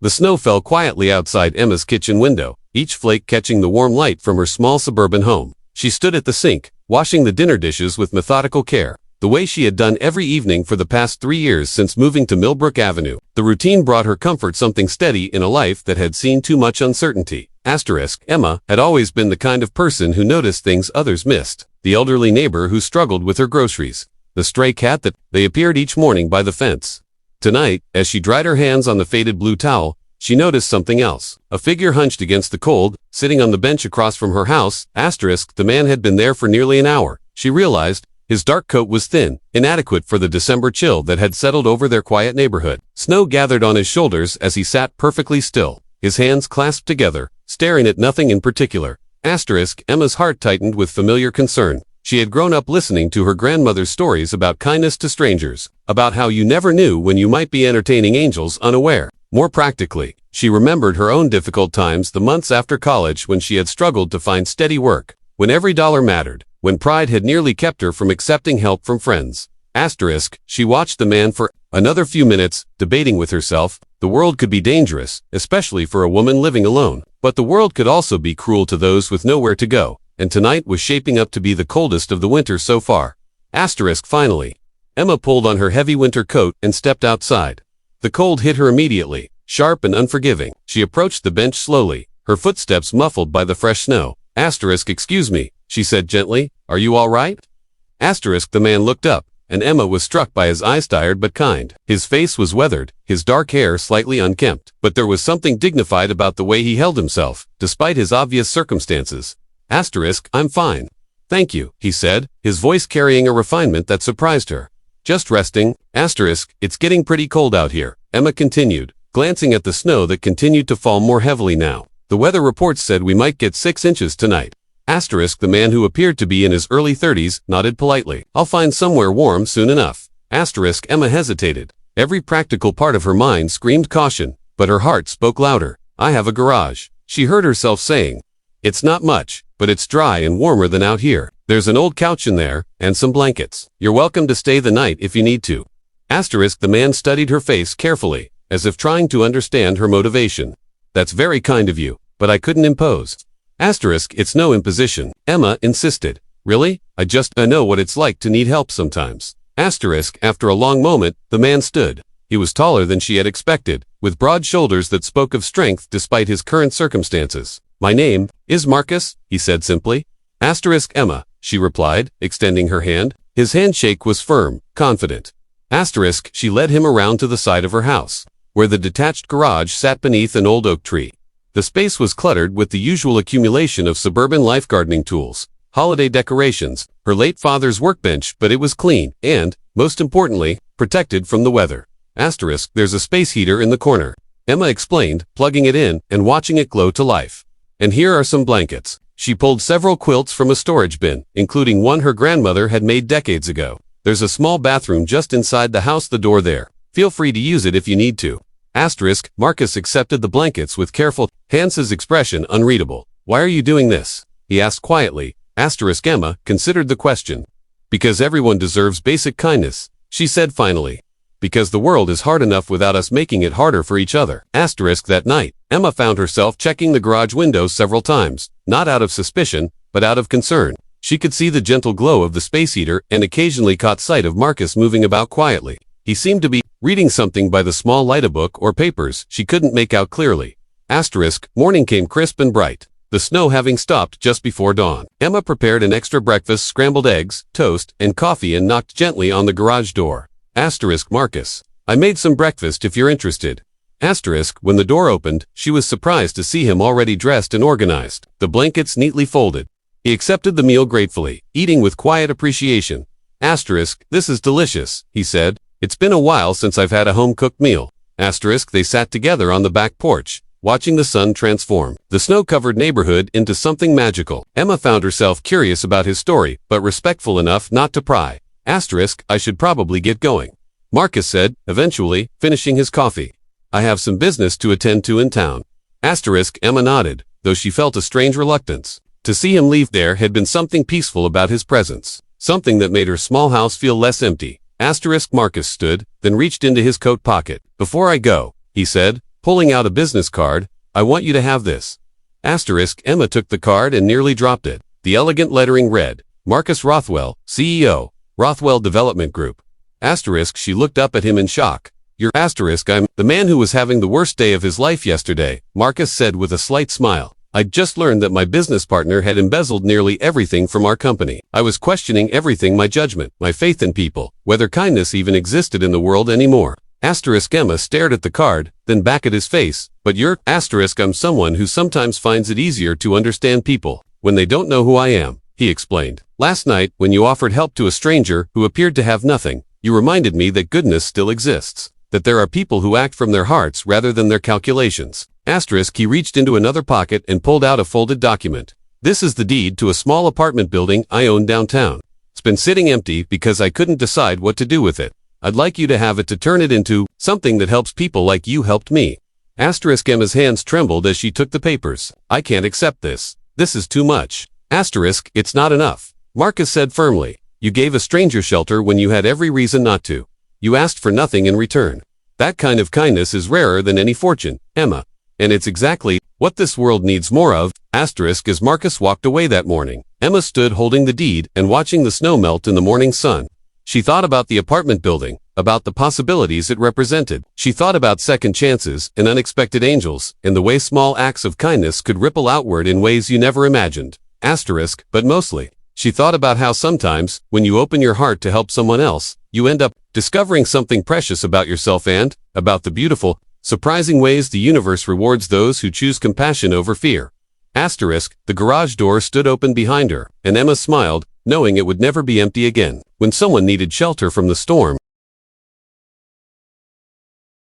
The snow fell quietly outside Emma's kitchen window, each flake catching the warm light from her small suburban home. She stood at the sink, washing the dinner dishes with methodical care, the way she had done every evening for the past 3 years since moving to Millbrook Avenue. The routine brought her comfort, something steady in a life that had seen too much uncertainty. Emma had always been the kind of person who noticed things others missed. The elderly neighbor who struggled with her groceries. The stray cat that they appeared each morning by the fence. Tonight, as she dried her hands on the faded blue towel, she noticed something else. A figure hunched against the cold, sitting on the bench across from her house. The man had been there for nearly an hour. She realized his dark coat was thin, inadequate for the December chill that had settled over their quiet neighborhood. Snow gathered on his shoulders as he sat perfectly still, his hands clasped together, staring at nothing in particular. Emma's heart tightened with familiar concern. She had grown up listening to her grandmother's stories about kindness to strangers, about how you never knew when you might be entertaining angels unaware. More practically, she remembered her own difficult times, the months after college when she had struggled to find steady work, when every dollar mattered, when pride had nearly kept her from accepting help from friends. She watched the man for another few minutes, debating with herself. The world could be dangerous, especially for a woman living alone, but the world could also be cruel to those with nowhere to go, and tonight was shaping up to be the coldest of the winter so far. Finally. Emma pulled on her heavy winter coat and stepped outside. The cold hit her immediately, sharp and unforgiving. She approached the bench slowly, her footsteps muffled by the fresh snow. Excuse me, she said gently, are you all right? The man looked up, and Emma was struck by his eyes, tired but kind. His face was weathered, his dark hair slightly unkempt, but there was something dignified about the way he held himself, despite his obvious circumstances. I'm fine. Thank you, he said, his voice carrying a refinement that surprised her. Just resting. It's getting pretty cold out here, Emma continued, glancing at the snow that continued to fall more heavily now. The weather reports said we might get 6 inches tonight. The man, who appeared to be in his early 30s, nodded politely. I'll find somewhere warm soon enough. Emma hesitated. Every practical part of her mind screamed caution, but her heart spoke louder. I have a garage, she heard herself saying. It's not much, but it's dry and warmer than out here. There's an old couch in there, and some blankets. You're welcome to stay the night if you need to. The man studied her face carefully, as if trying to understand her motivation. That's very kind of you, but I couldn't impose. It's no imposition, Emma insisted. Really? I know what it's like to need help sometimes. After a long moment, the man stood. He was taller than she had expected, with broad shoulders that spoke of strength despite his current circumstances. My name is Marcus, he said simply. Emma, she replied, extending her hand. His handshake was firm, confident. She led him around to the side of her house, where the detached garage sat beneath an old oak tree. The space was cluttered with the usual accumulation of suburban life gardening tools, holiday decorations, her late father's workbench, but it was clean and, most importantly, protected from the weather. There's a space heater in the corner, Emma explained, plugging it in and watching it glow to life. And here are some blankets. She pulled several quilts from a storage bin, including one her grandmother had made decades ago. There's a small bathroom just inside the house, the door there. Feel free to use it if you need to. Marcus accepted the blankets with careful hands, his expression unreadable. Why are you doing this? He asked quietly. Emma considered the question. Because everyone deserves basic kindness, she said finally. Because the world is hard enough without us making it harder for each other. That night, Emma found herself checking the garage windows several times, not out of suspicion, but out of concern. She could see the gentle glow of the space heater and occasionally caught sight of Marcus moving about quietly. He seemed to be reading something by the small light, a book or papers she couldn't make out clearly. Morning came crisp and bright, the snow having stopped just before dawn. Emma prepared an extra breakfast, scrambled eggs, toast, and coffee, and knocked gently on the garage door. Marcus, I made some breakfast if you're interested. When the door opened, she was surprised to see him already dressed and organized, the blankets neatly folded. He accepted the meal gratefully, eating with quiet appreciation. This is delicious, he said. It's been a while since I've had a home-cooked meal. They sat together on the back porch, watching the sun transform the snow-covered neighborhood into something magical. Emma found herself curious about his story, but respectful enough not to pry. I should probably get going, Marcus said, eventually, finishing his coffee. I have some business to attend to in town. Emma nodded, though she felt a strange reluctance. To see him leave there had been something peaceful about his presence, something that made her small house feel less empty. Marcus stood, then reached into his coat pocket. Before I go, he said, pulling out a business card. I want you to have this. Asterisk, Emma took the card and nearly dropped it. The elegant lettering read, Marcus Rothwell, CEO, Rothwell Development Group. Asterisk, she looked up at him in shock. You're asterisk, I'm the man who was having the worst day of his life yesterday, Marcus said with a slight smile. I'd just learned that my business partner had embezzled nearly everything from our company. I was questioning everything, my judgment, my faith in people, whether kindness even existed in the world anymore. Asterisk, Emma stared at the card, then back at his face. But you're asterisk, I'm someone who sometimes finds it easier to understand people when they don't know who I am, he explained. Last night, when you offered help to a stranger who appeared to have nothing, you reminded me that goodness still exists, that there are people who act from their hearts rather than their calculations. Asterisk, he reached into another pocket and pulled out a folded document. This is the deed to a small apartment building I own downtown. It's been sitting empty because I couldn't decide what to do with it. I'd like you to have it to turn it into something that helps people like you helped me. Asterisk, Emma's hands trembled as she took the papers. I can't accept this. This is too much. Asterisk, it's not enough. Marcus said firmly. You gave a stranger shelter when you had every reason not to. You asked for nothing in return. That kind of kindness is rarer than any fortune, Emma. And it's exactly what this world needs more of. Asterisk, as Marcus walked away that morning, Emma stood holding the deed and watching the snow melt in the morning sun. She thought about the apartment building, about the possibilities it represented. She thought about second chances and unexpected angels, and the way small acts of kindness could ripple outward in ways you never imagined. Asterisk, but mostly, she thought about how sometimes, when you open your heart to help someone else, you end up discovering something precious about yourself and about the beautiful, surprising ways the universe rewards those who choose compassion over fear. Asterisk, the garage door stood open behind her, and Emma smiled, knowing it would never be empty again. When someone needed shelter from the storm,